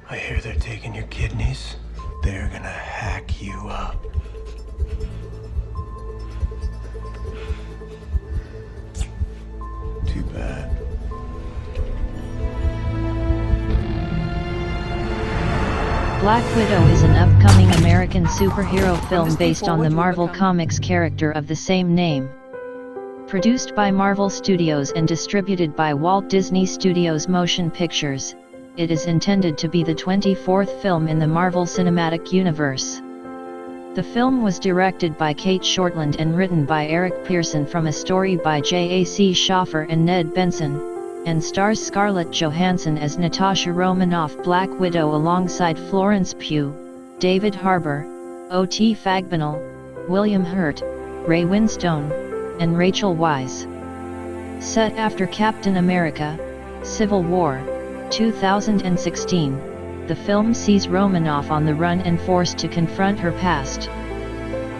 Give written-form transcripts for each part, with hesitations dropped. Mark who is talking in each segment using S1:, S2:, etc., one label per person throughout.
S1: I hear they're taking your kidneys. They're gonna hack you up. Too bad.
S2: Black Widow is an upcoming American superhero film based on the Marvel Comics character of the same name. Produced by Marvel Studios and distributed by Walt Disney Studios Motion Pictures, it is intended to be the 24th film in the Marvel Cinematic Universe. The film was directed by Kate Shortland and written by Eric Pearson from a story by J.A.C. Schaffer and Ned Benson, and stars Scarlett Johansson as Natasha Romanoff Black Widow alongside Florence Pugh, David Harbour, O.T. Fagbanal, William Hurt, Ray Winstone, and Rachel Weisz. Set after Captain America: Civil War, 2016, the film sees Romanoff on the run and forced to confront her past.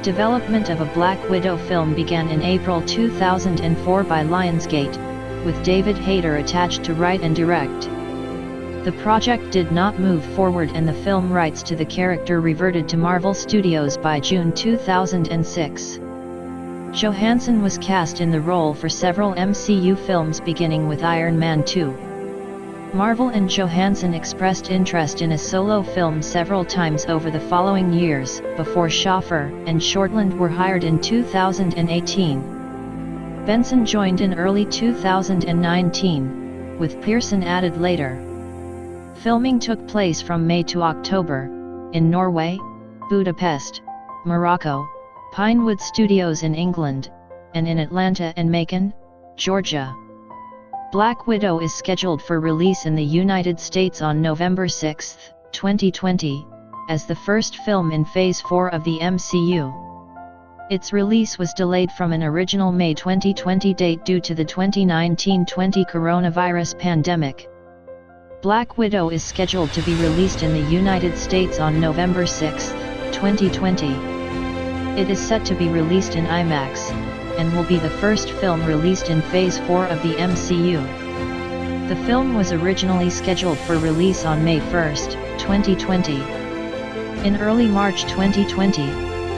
S2: Development of a Black Widow film began in April 2004 by Lionsgate, with David Hayter attached to write and direct. The project did not move forward and the film rights to the character reverted to Marvel Studios by June 2006. Johansson was cast in the role for several MCU films beginning with Iron Man 2. Marvel and Johansson expressed interest in a solo film several times over the following years, before Schaffer and Shortland were hired in 2018. Benson joined in early 2019, with Pearson added later. Filming took place from May to October, in Norway, Budapest, Morocco, Pinewood Studios in England, and in Atlanta and Macon, Georgia. Black Widow is scheduled for release in the United States on November 6, 2020, as the first film in Phase 4 of the MCU. Its release was delayed from an original May 2020 date due to the 2019-20 coronavirus pandemic. Black Widow is scheduled to be released in the United States on November 6, 2020. It is set to be released in IMAX, and will be the first film released in Phase 4 of the MCU. The film was originally scheduled for release on May 1, 2020. In early March 2020,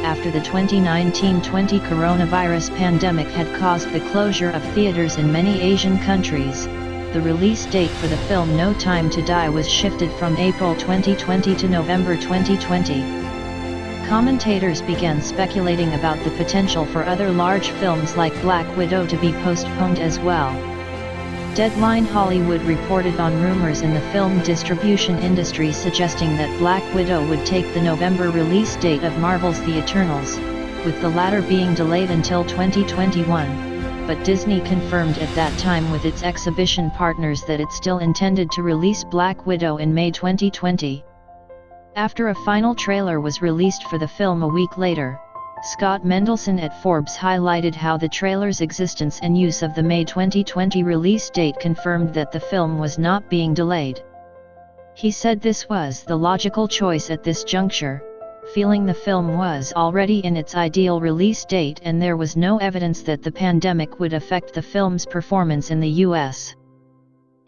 S2: after the 2019-20 coronavirus pandemic had caused the closure of theaters in many Asian countries, the release date for the film No Time to Die was shifted from April 2020 to November 2020. Commentators began speculating about the potential for other large films like Black Widow to be postponed as well. Deadline Hollywood reported on rumors in the film distribution industry suggesting that Black Widow would take the November release date of Marvel's The Eternals, with the latter being delayed until 2021, but Disney confirmed at that time with its exhibition partners that it still intended to release Black Widow in May 2020. After a final trailer was released for the film a week later, Scott Mendelson at Forbes highlighted how the trailer's existence and use of the May 2020 release date confirmed that the film was not being delayed. He said this was the logical choice at this juncture, feeling the film was already in its ideal release date and there was no evidence that the pandemic would affect the film's performance in the US.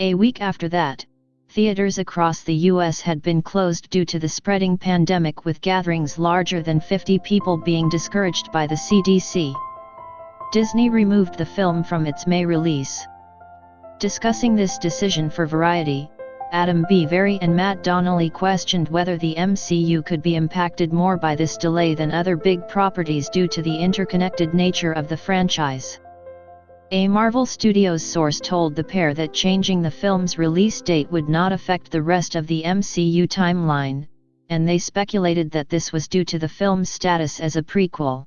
S2: A week after that, theaters across the U.S. had been closed due to the spreading pandemic, with gatherings larger than 50 people being discouraged by the CDC. Disney removed the film from its May release. Discussing this decision for Variety, Adam B. Vary and Matt Donnelly questioned whether the MCU could be impacted more by this delay than other big properties due to the interconnected nature of the franchise. A Marvel Studios source told the pair that changing the film's release date would not affect the rest of the MCU timeline, and they speculated that this was due to the film's status as a prequel.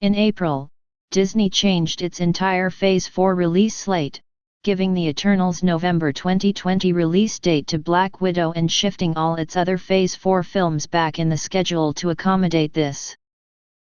S2: In April, Disney changed its entire Phase 4 release slate, giving the Eternals' November 2020 release date to Black Widow and shifting all its other Phase 4 films back in the schedule to accommodate this.